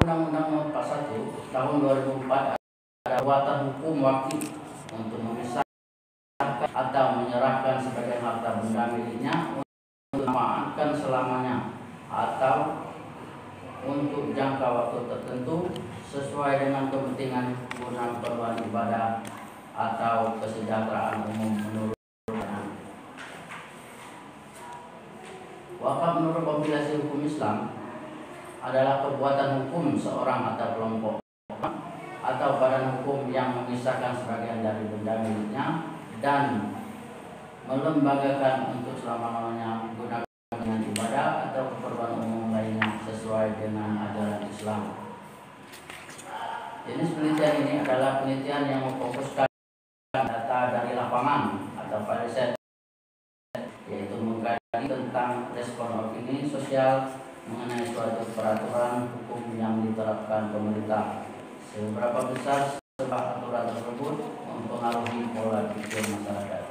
Undang-Undang Nomor 41 Tahun 2004 ada kekuatan hukum wajib untuk memisahkan atau menyerahkan sebagian harta benda miliknya untuk dimanfaatkan selamanya atau untuk jangka waktu tertentu sesuai dengan kepentingan guna keperluan ibadah atau kesejahteraan umum menurut wakaf. Menurut kompilasi hukum Islam adalah perbuatan hukum seorang atau kelompok atau badan hukum yang memisahkan sebagian dari benda miliknya dan melembagakan untuk selama-lamanya guna kepentingan ibadah atau keperluan umum lainnya sesuai dengan ajaran Islam. Jenis penelitian ini adalah penelitian yang memfokuskan data dari lapangan atau riset, yaitu mengkaji tentang respon opini sosial mengenai suatu peraturan hukum yang diterapkan pemerintah. Seberapa besar sebuah aturan tersebut mempengaruhi pola pikir masyarakat.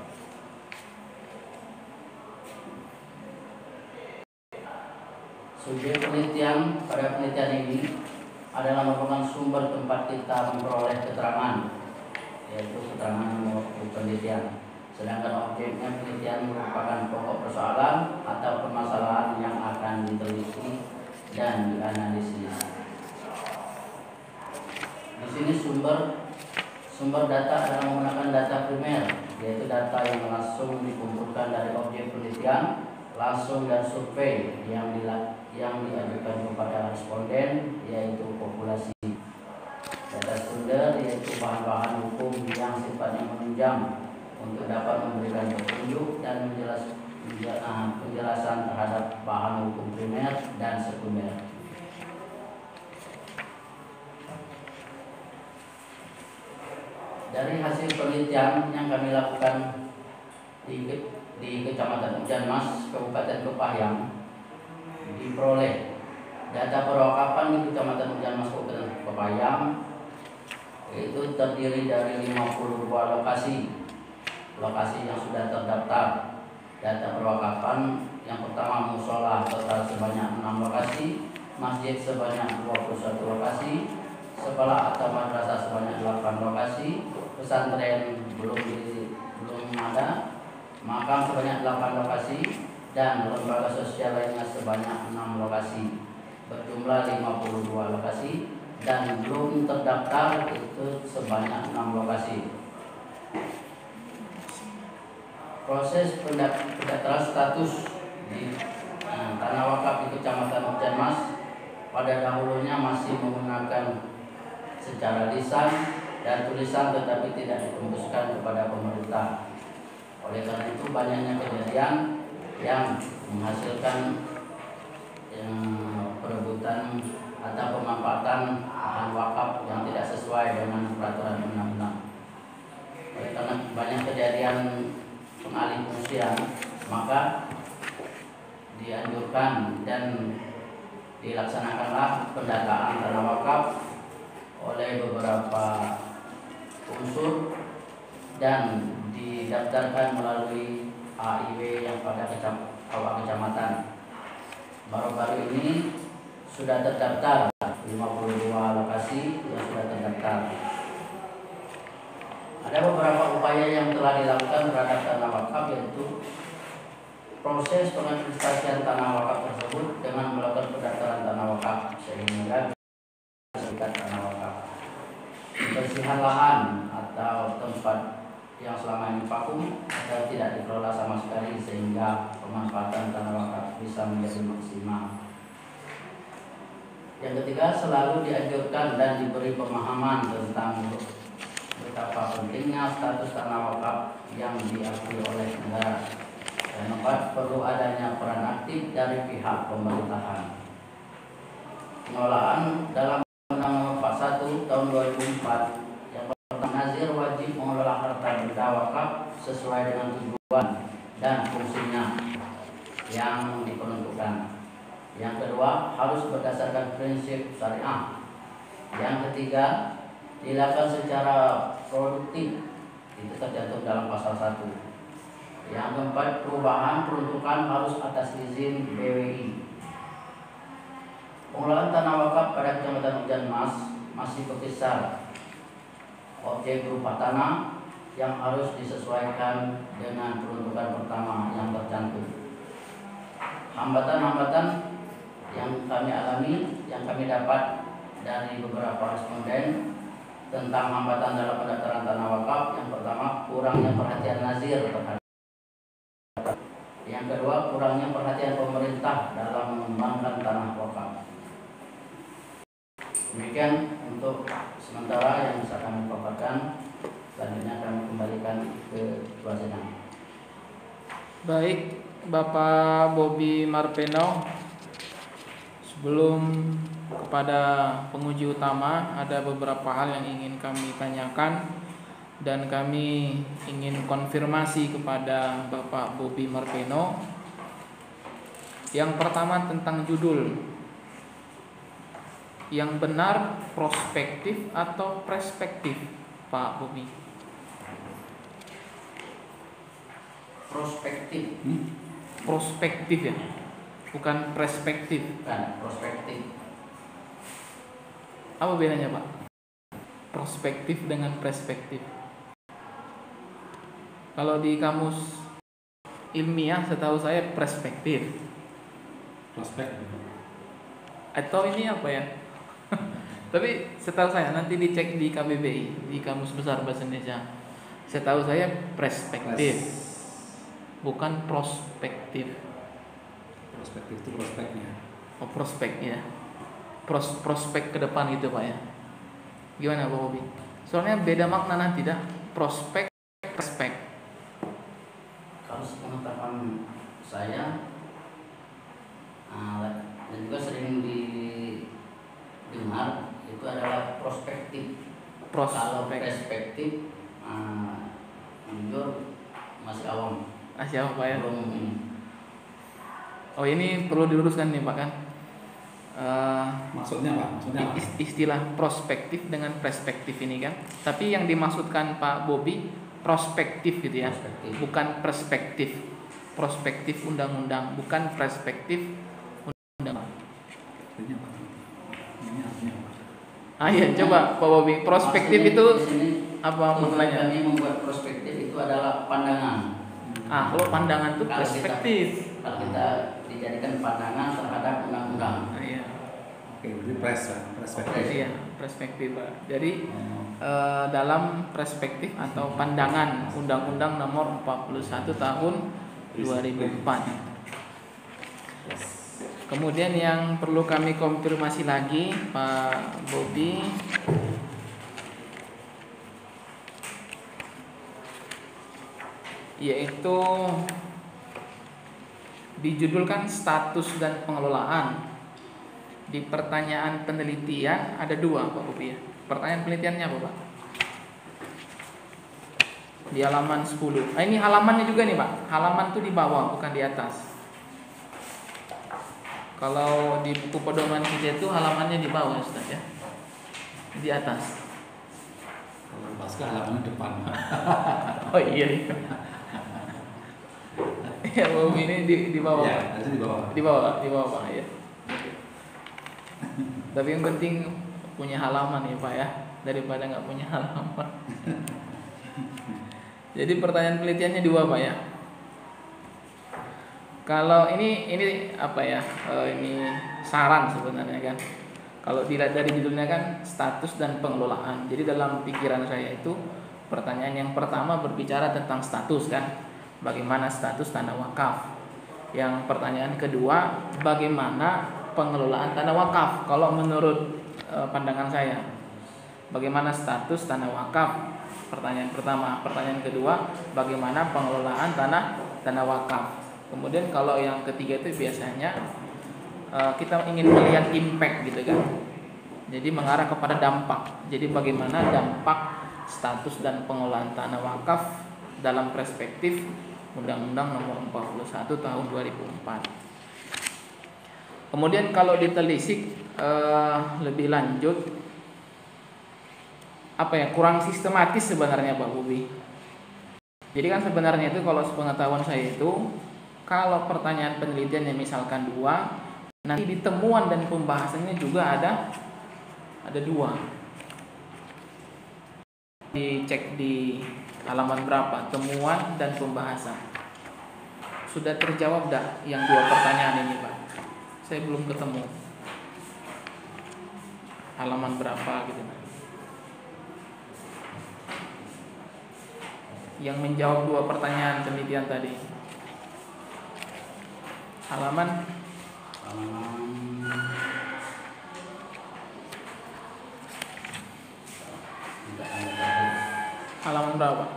Subjek penelitian pada penelitian ini adalah merupakan sumber tempat kita memperoleh keterangan, yaitu keterangan waktu penelitian. Sedangkan objeknya penelitian merupakan pokok persoalan atau permasalahan yang akan diteliti dan dianalisis. Di sini sumber data adalah menggunakan data primer, yaitu data yang langsung dikumpulkan dari objek penelitian langsung dan survei yang diajukan kepada responden, yaitu populasi. Data sekunder yaitu bahan-bahan hukum yang sifatnya menunjang untuk dapat memberikan petunjuk dan penjelasan terhadap bahan hukum primer dan sekunder. Dari hasil penelitian yang kami lakukan di Kecamatan Hujan Mas, Kabupaten Kepahyang, diperoleh data perwakapan di Kecamatan Hujan Mas, Kabupaten Kepahyang itu terdiri dari 52 lokasi yang sudah terdaftar. Data perwakapan yang pertama musola total sebanyak 6 lokasi, masjid sebanyak 21 lokasi, sekolah atau madrasah sebanyak 8 lokasi, pesantren belum ada, makam sebanyak 8 lokasi, dan lembaga sosial lainnya sebanyak 6 lokasi, berjumlah 52 lokasi, dan belum terdaftar itu sebanyak 6 lokasi. Proses pendaftaran status di tanah wakaf di Kecamatan Hujan Mas pada dahulunya masih menggunakan secara lisan dan tulisan, tetapi tidak ditembuskan kepada pemerintah. Oleh karena itu banyaknya kejadian yang menghasilkan perebutan atau pemanfaatan lahan wakaf yang tidak sesuai dengan peraturan undang-undang. Oleh karena banyak kejadian pengalih fungsian, maka dianjurkan dan dilaksanakanlah pendataan tanah wakaf oleh beberapa unsur dan didaftarkan melalui AIW yang pada awak kecamatan. Baru-baru ini sudah terdaftar 52 lokasi yang sudah terdaftar. Ada beberapa upaya yang telah dilakukan terhadap tanah wakaf, yaitu proses pengadministrasian tanah wakaf tersebut dengan melakukan pendaftaran tanah wakaf sehingga sertifikat tanah wakaf, pembersihan lahan atau tempat yang selama ini vakum atau tidak dikelola sama sekali sehingga pemanfaatan tanah wakaf bisa menjadi maksimal. Yang ketiga, selalu dianjurkan dan diberi pemahaman tentang betapa pentingnya status tanah wakaf yang diakui oleh negara. Dan keempat, perlu adanya peran aktif dari pihak pemerintahan. Pengelolaan dalam Undang-Undang Nomor 41 Tahun 2004 yang pertama, nazir wajib mengelola harta benda wakaf sesuai dengan tujuan dan fungsinya yang diperuntukkan. Yang kedua, harus berdasarkan prinsip syariah. Yang ketiga, dilakukan secara produktif, itu tercantum dalam pasal 1. Yang keempat, perubahan peruntukan harus atas izin BWI. Pengelolaan tanah wakaf pada Kecamatan Mas masih berkisar objek berupa tanah yang harus disesuaikan dengan peruntukan pertama yang tercantum. Hambatan-hambatan yang kami alami, yang kami dapat dari beberapa responden tentang hambatan dalam pendaftaran tanah wakaf. Yang pertama, kurangnya perhatian nazir terhadap. Yang kedua, kurangnya perhatian pemerintah dalam mengembangkan tanah wakaf. Demikian untuk sementara yang bisa kami paparkan. Selanjutnya kami kembalikan ke Ketua Sidang. Baik, Bapak Bobi Marpeno, sebelum kepada penguji utama ada beberapa hal yang ingin kami tanyakan dan kami ingin konfirmasi kepada Bapak Bobi Marpeno. Yang pertama tentang judul. Yang benar prospektif atau perspektif, Pak Bobi? Prospektif. Prospektif ya, bukan perspektif. Bukan, prospektif. Apa bedanya, Pak? Prospektif dengan perspektif. Kalau di kamus ilmiah setahu saya perspektif. Prospektif. Atau ini apa ya? Tapi setahu saya nanti dicek di KBBI, di Kamus Besar Bahasa Indonesia. Setahu saya perspektif, bukan prospektif. Prospektif itu prospeknya. Oh, prospek ya. Prospek ke depan gitu, Pak ya. Gimana, Pak Bobi? Soalnya beda makna nanti dah. Prospek, prospek. Kalau sepengetahuan saya dan juga sering didengar itu adalah prospektif. Kalau perspektif jujur masih awam. Masih apa, Pak ya? Belum ini. Oh, ini perlu diluruskan nih, Pak kan? Maksudnya apa? Istilah prospektif dengan perspektif ini kan. Tapi yang dimaksudkan Pak Bobi prospektif gitu ya. Prospektif. Bukan perspektif. Prospektif undang-undang, bukan perspektif undang-undang. Iya, coba Pak Bobi, prospektif itu apa maknanya? Kami membuat prospektif itu adalah pandangan. Kalau pandangan itu perspektif. Kalau kita dijadikan pandangan terhadap undang-undang. Iya. Oke, berarti perspektif. Iya, perspektif, Pak. Jadi dalam perspektif atau pandangan Undang-Undang Nomor 41 Tahun 2004. Kemudian yang perlu kami konfirmasi lagi, Pak Bobi, yaitu dijudulkan status dan pengelolaan. Di pertanyaan penelitian ada dua, Pak Bobi ya. Pertanyaan penelitiannya apa, Pak? Di halaman 10. Ini halamannya juga nih, Pak. Halaman tuh di bawah, bukan di atas. Kalau di buku pedoman kita itu halamannya di bawah, Ustaz ya. Di atas. Kalau pasca halamannya depan. Oh iya. Ya, Bobi ini di bawah. Ya, ada di bawah. Di bawah Pak ya. Tapi yang penting punya halaman ya Pak ya, daripada nggak punya halaman. Jadi pertanyaan penelitiannya dua Pak ya. Kalau ini apa ya? Ini saran sebenarnya kan. Kalau dilihat dari judulnya kan status dan pengelolaan. Jadi dalam pikiran saya itu pertanyaan yang pertama berbicara tentang status kan. Bagaimana status tanah wakaf. Yang pertanyaan kedua, bagaimana pengelolaan tanah wakaf. Kalau menurut pandangan saya, bagaimana status tanah wakaf? Pertanyaan pertama. Pertanyaan kedua, bagaimana pengelolaan tanah wakaf. Kemudian kalau yang ketiga itu biasanya kita ingin melihat impact gitu kan. Jadi mengarah kepada dampak. Jadi bagaimana dampak status dan pengelolaan tanah wakaf dalam perspektif Undang-Undang Nomor 41 Tahun 2004. Kemudian kalau ditelisik lebih lanjut, apa ya, kurang sistematis sebenarnya Pak Bobi. Jadi kan sebenarnya itu kalau sepengetahuan saya itu, kalau pertanyaan penelitian yang misalkan dua, nanti di temuan dan pembahasannya juga ada Ada 2. Dicek di halaman berapa? Temuan dan pembahasan. Sudah terjawab dah yang 2 pertanyaan ini, Pak? Saya belum ketemu. Halaman berapa gitu. Yang menjawab 2 pertanyaan penelitian tadi. Halaman halaman berapa?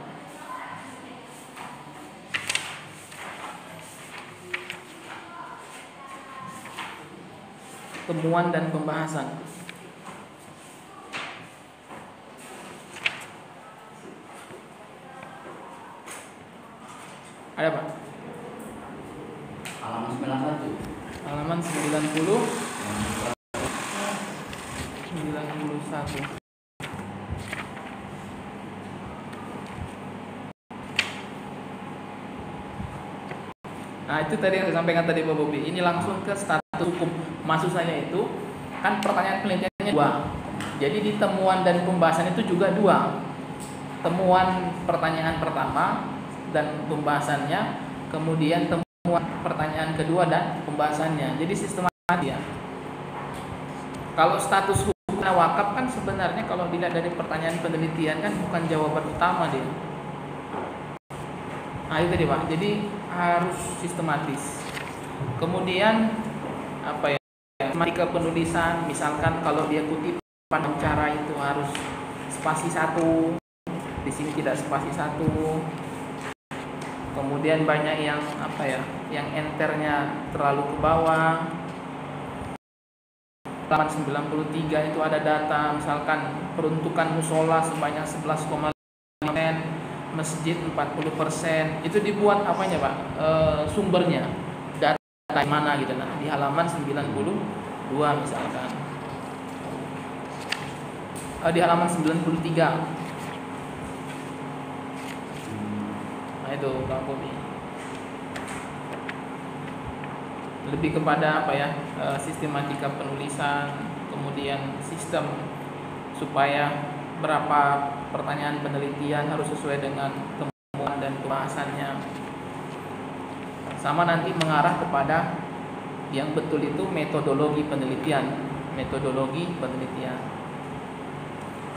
Temuan dan pembahasan. Ada, Pak? Halaman 91. Halaman 91. Nah, itu tadi yang saya sampaikan tadi Pak Bobi. Ini langsung ke status hukum. Maksud saya itu kan pertanyaan penelitiannya 2. Jadi di temuan dan pembahasan itu juga 2. Temuan pertanyaan pertama dan pembahasannya, kemudian temuan pertanyaan kedua dan pembahasannya. Jadi sistematis ya. Kalau status hukum wakaf kan sebenarnya kalau dilihat dari pertanyaan penelitian kan bukan jawaban utama dia. Nah itu tadi Pak. Jadi harus sistematis. Kemudian apa ya? Sistematika penulisan, misalkan kalau dia kutipan cara itu harus spasi 1, di sini tidak spasi 1. Kemudian banyak yang apa ya? Yang enternya terlalu ke bawah. Halaman 93 itu ada data, misalkan peruntukan musola sebanyak 11,5%, masjid 40%. Itu dibuat apanya, Pak? Sumbernya. Data mana gitu nah. Di halaman 92 misalkan. Di halaman 93. Nah itu Pak Bobi. Lebih kepada apa ya, sistematika penulisan, kemudian sistem supaya berapa pertanyaan penelitian harus sesuai dengan temuan dan pembahasannya. Sama nanti mengarah kepada yang betul itu metodologi penelitian.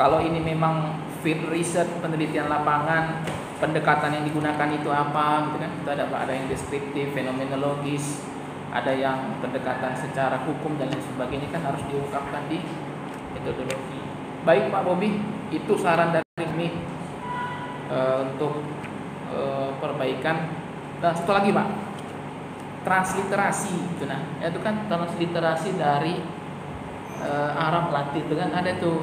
Kalau ini memang field research, penelitian lapangan, pendekatan yang digunakan itu apa gitu kan? Itu ada yang deskriptif, fenomenologis, ada yang pendekatan secara hukum dan lain sebagainya, kan harus diungkapkan di metodologi. Baik Pak Bobi, itu saran dari kami untuk perbaikan. Dan satu lagi Pak, transliterasi gitu nah. Itu kan transliterasi dari Arab Latin, dengan ada tuh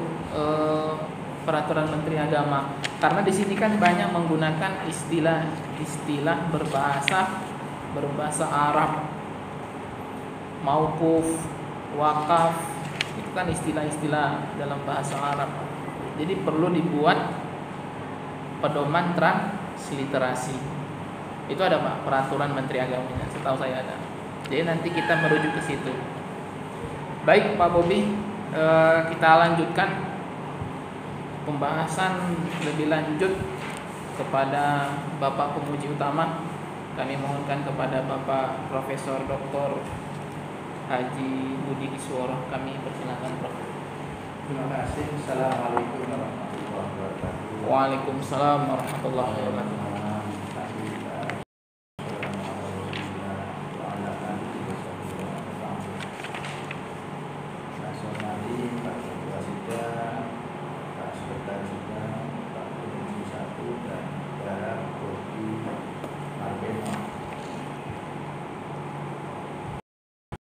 peraturan Menteri Agama. Karena di sini kan banyak menggunakan istilah berbahasa Arab. Mauquf, wakaf, itu kan istilah-istilah dalam bahasa Arab. Jadi perlu dibuat pedoman transliterasi. Itu ada Pak, peraturan Menteri Agamanya, setahu saya ada. Jadi nanti kita merujuk ke situ. Baik Pak Bobi, kita lanjutkan pembahasan lebih lanjut kepada Bapak Penguji Utama. Kami mohonkan kepada Bapak Profesor Dr. Haji Budi Isworo, kami persilakan Prof. Terima kasih. Assalamualaikum warahmatullahi wabarakatuh. Waalaikumsalam warahmatullahi wabarakatuh.